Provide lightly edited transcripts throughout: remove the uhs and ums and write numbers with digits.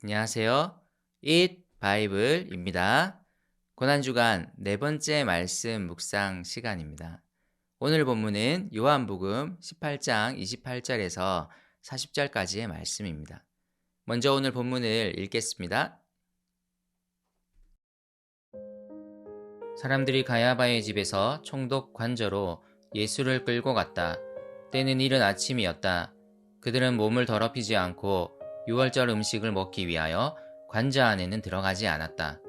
안녕하세요. Eat 바이블입니다. 고난주간 네 번째 말씀 묵상 시간입니다. 오늘 본문은 요한복음 18장 28절에서 40절까지의 말씀입니다. 먼저 오늘 본문을 읽겠습니다. 사람들이 가야바의 집에서 총독 관저로 예수를 끌고 갔다. 때는 이른 아침이었다. 그들은 몸을 더럽히지 않고 유월절 음식을 먹기 위하여 관저 안에는 들어가지 않았다.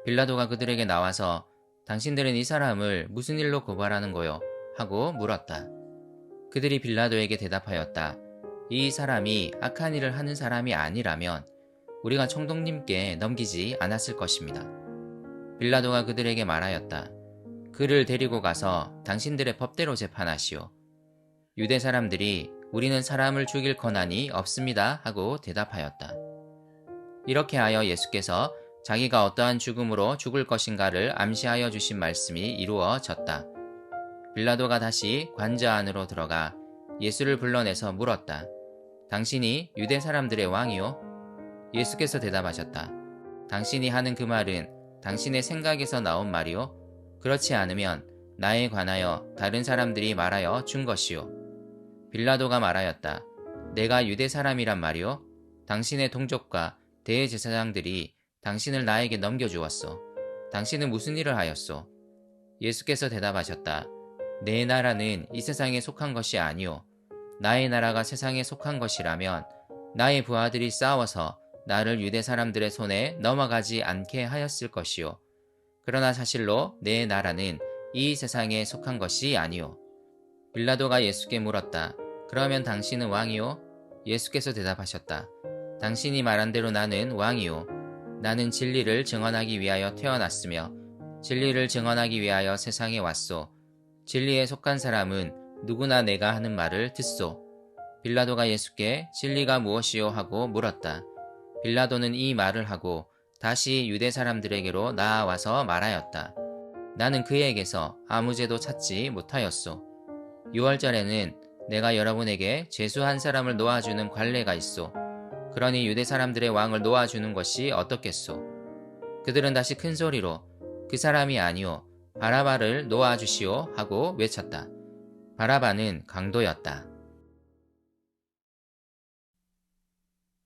빌라도가 그들에게 나와서 당신들은 이 사람을 무슨 일로 고발하는 거요? 하고 물었다. 그들이 빌라도에게 대답하였다. 이 사람이 악한 일을 하는 사람이 아니라면 우리가 총독님께 넘기지 않았을 것입니다. 빌라도가 그들에게 말하였다. 그를 데리고 가서 당신들의 법대로 재판하시오. 유대 사람들이 우리는 사람을 죽일 권한이 없습니다 하고 대답하였다. 이렇게 하여 예수께서 자기가 어떠한 죽음으로 죽을 것인가를 암시하여 주신 말씀이 이루어졌다. 빌라도가 다시 관저 안으로 들어가 예수를 불러내서 물었다. 당신이 유대 사람들의 왕이요? 예수께서 대답하셨다. 당신이 하는 그 말은 당신의 생각에서 나온 말이요? 그렇지 않으면 나에 관하여 다른 사람들이 말하여 준 것이요. 빌라도가 말하였다. 내가 유대 사람이란 말이요? 당신의 동족과 대제사장들이 당신을 나에게 넘겨주었소. 당신은 무슨 일을 하였소? 예수께서 대답하셨다. 내 나라는 이 세상에 속한 것이 아니오. 나의 나라가 세상에 속한 것이라면 나의 부하들이 싸워서 나를 유대 사람들의 손에 넘어가지 않게 하였을 것이요. 그러나 사실로 내 나라는 이 세상에 속한 것이 아니오. 빌라도가 예수께 물었다. 그러면 당신은 왕이요? 예수께서 대답하셨다. 당신이 말한 대로 나는 왕이요. 나는 진리를 증언하기 위하여 태어났으며 진리를 증언하기 위하여 세상에 왔소. 진리에 속한 사람은 누구나 내가 하는 말을 듣소. 빌라도가 예수께 진리가 무엇이요? 하고 물었다. 빌라도는 이 말을 하고 다시 유대 사람들에게로 나아와서 말하였다. 나는 그에게서 아무 죄도 찾지 못하였소. 6월절에는 내가 여러분에게 죄수한 사람을 놓아주는 관례가 있소. 그러니 유대 사람들의 왕을 놓아주는 것이 어떻겠소? 그들은 다시 큰 소리로 그 사람이 아니오 바라바를 놓아주시오 하고 외쳤다. 바라바는 강도였다.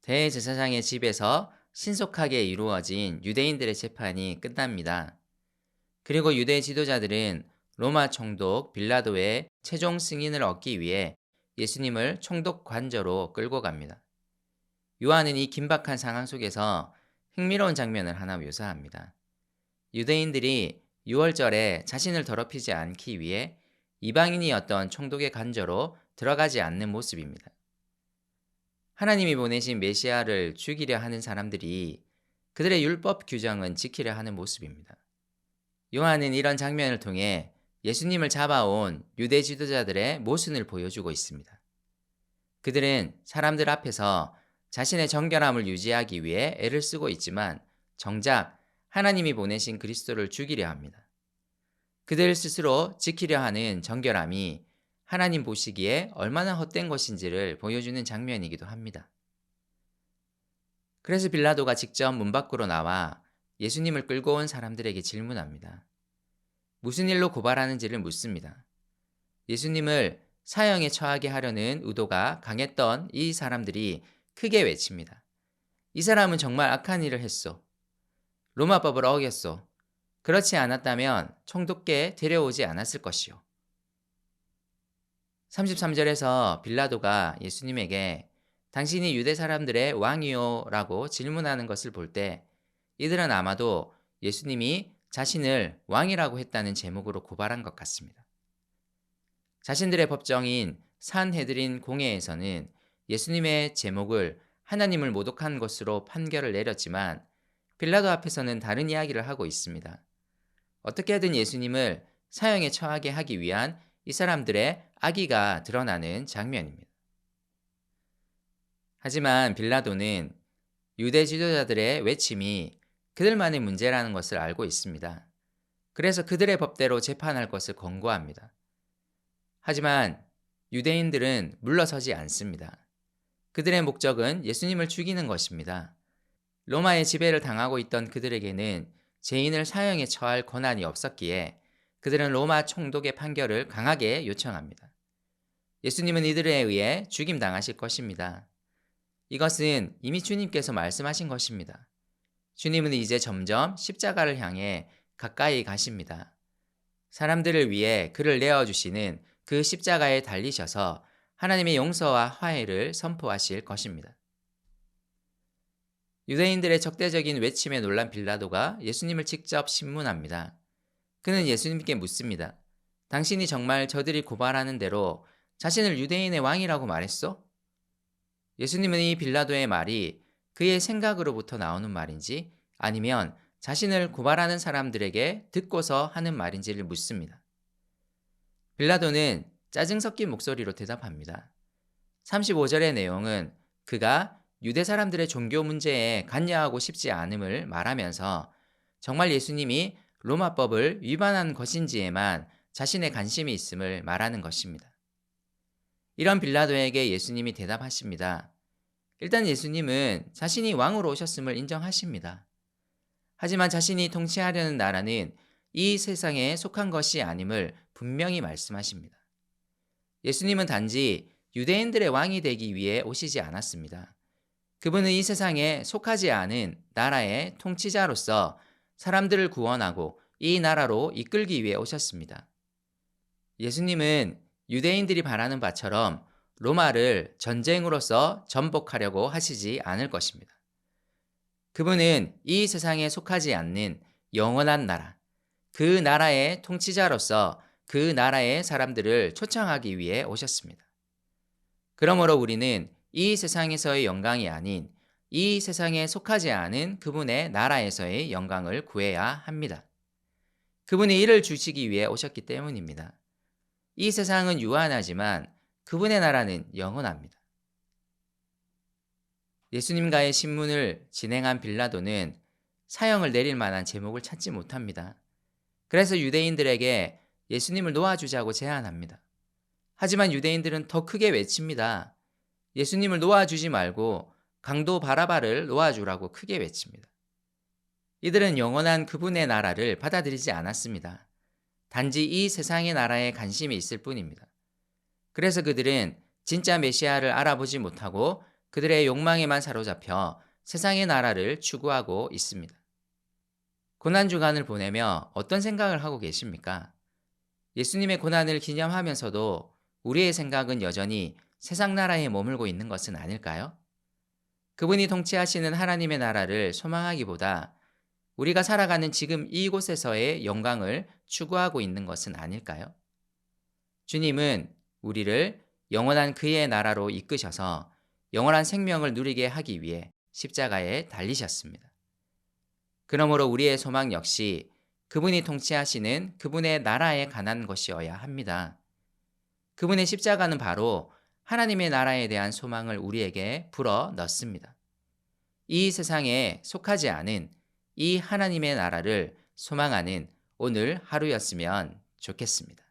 대제사장의 집에서 신속하게 이루어진 유대인들의 재판이 끝납니다. 그리고 유대 지도자들은 로마 총독 빌라도의 최종 승인을 얻기 위해 예수님을 총독 관저로 끌고 갑니다. 요한은 이 긴박한 상황 속에서 흥미로운 장면을 하나 묘사합니다. 유대인들이 유월절에 자신을 더럽히지 않기 위해 이방인이었던 총독의 관저로 들어가지 않는 모습입니다. 하나님이 보내신 메시아를 죽이려 하는 사람들이 그들의 율법 규정은 지키려 하는 모습입니다. 요한은 이런 장면을 통해 예수님을 잡아온 유대 지도자들의 모순을 보여주고 있습니다. 그들은 사람들 앞에서 자신의 정결함을 유지하기 위해 애를 쓰고 있지만 정작 하나님이 보내신 그리스도를 죽이려 합니다. 그들 스스로 지키려 하는 정결함이 하나님 보시기에 얼마나 헛된 것인지를 보여주는 장면이기도 합니다. 그래서 빌라도가 직접 문 밖으로 나와 예수님을 끌고 온 사람들에게 질문합니다. 무슨 일로 고발하는지를 묻습니다. 예수님을 사형에 처하게 하려는 의도가 강했던 이 사람들이 크게 외칩니다. 이 사람은 정말 악한 일을 했소. 로마법을 어겼소. 그렇지 않았다면 총독께 데려오지 않았을 것이요. 33절에서 빌라도가 예수님에게 당신이 유대 사람들의 왕이요? 라고 질문하는 것을 볼 때 이들은 아마도 예수님이 자신을 왕이라고 했다는 제목으로 고발한 것 같습니다. 자신들의 법정인 산헤드린 공회에서는 예수님의 제목을 하나님을 모독한 것으로 판결을 내렸지만 빌라도 앞에서는 다른 이야기를 하고 있습니다. 어떻게든 예수님을 사형에 처하게 하기 위한 이 사람들의 악의가 드러나는 장면입니다. 하지만 빌라도는 유대 지도자들의 외침이 그들만의 문제라는 것을 알고 있습니다. 그래서 그들의 법대로 재판할 것을 권고합니다. 하지만 유대인들은 물러서지 않습니다. 그들의 목적은 예수님을 죽이는 것입니다. 로마의 지배를 당하고 있던 그들에게는 죄인을 사형에 처할 권한이 없었기에 그들은 로마 총독의 판결을 강하게 요청합니다. 예수님은 이들에 의해 죽임당하실 것입니다. 이것은 이미 주님께서 말씀하신 것입니다. 주님은 이제 점점 십자가를 향해 가까이 가십니다. 사람들을 위해 그를 내어주시는 그 십자가에 달리셔서 하나님의 용서와 화해를 선포하실 것입니다. 유대인들의 적대적인 외침에 놀란 빌라도가 예수님을 직접 신문합니다. 그는 예수님께 묻습니다. 당신이 정말 저들이 고발하는 대로 자신을 유대인의 왕이라고 말했소? 예수님은 이 빌라도의 말이 그의 생각으로부터 나오는 말인지 아니면 자신을 고발하는 사람들에게 듣고서 하는 말인지를 묻습니다. 빌라도는 짜증 섞인 목소리로 대답합니다. 35절의 내용은 그가 유대 사람들의 종교 문제에 관여하고 싶지 않음을 말하면서 정말 예수님이 로마법을 위반한 것인지에만 자신의 관심이 있음을 말하는 것입니다. 이런 빌라도에게 예수님이 대답하십니다. 일단 예수님은 자신이 왕으로 오셨음을 인정하십니다. 하지만 자신이 통치하려는 나라는 이 세상에 속한 것이 아님을 분명히 말씀하십니다. 예수님은 단지 유대인들의 왕이 되기 위해 오시지 않았습니다. 그분은 이 세상에 속하지 않은 나라의 통치자로서 사람들을 구원하고 이 나라로 이끌기 위해 오셨습니다. 예수님은 유대인들이 바라는 바처럼 로마를 전쟁으로서 전복하려고 하시지 않을 것입니다. 그분은 이 세상에 속하지 않는 영원한 나라, 그 나라의 통치자로서 그 나라의 사람들을 초청하기 위해 오셨습니다. 그러므로 우리는 이 세상에서의 영광이 아닌 이 세상에 속하지 않은 그분의 나라에서의 영광을 구해야 합니다. 그분이 이를 주시기 위해 오셨기 때문입니다. 이 세상은 유한하지만 그분의 나라는 영원합니다. 예수님과의 신문을 진행한 빌라도는 사형을 내릴 만한 제목을 찾지 못합니다. 그래서 유대인들에게 예수님을 놓아주자고 제안합니다. 하지만 유대인들은 더 크게 외칩니다. 예수님을 놓아주지 말고 강도 바라바를 놓아주라고 크게 외칩니다. 이들은 영원한 그분의 나라를 받아들이지 않았습니다. 단지 이 세상의 나라에 관심이 있을 뿐입니다. 그래서 그들은 진짜 메시아를 알아보지 못하고 그들의 욕망에만 사로잡혀 세상의 나라를 추구하고 있습니다. 고난주간을 보내며 어떤 생각을 하고 계십니까? 예수님의 고난을 기념하면서도 우리의 생각은 여전히 세상 나라에 머물고 있는 것은 아닐까요? 그분이 통치하시는 하나님의 나라를 소망하기보다 우리가 살아가는 지금 이곳에서의 영광을 추구하고 있는 것은 아닐까요? 주님은 우리를 영원한 그의 나라로 이끄셔서 영원한 생명을 누리게 하기 위해 십자가에 달리셨습니다. 그러므로 우리의 소망 역시 그분이 통치하시는 그분의 나라에 관한 것이어야 합니다. 그분의 십자가는 바로 하나님의 나라에 대한 소망을 우리에게 불어 넣습니다. 이 세상에 속하지 않은 이 하나님의 나라를 소망하는 오늘 하루였으면 좋겠습니다.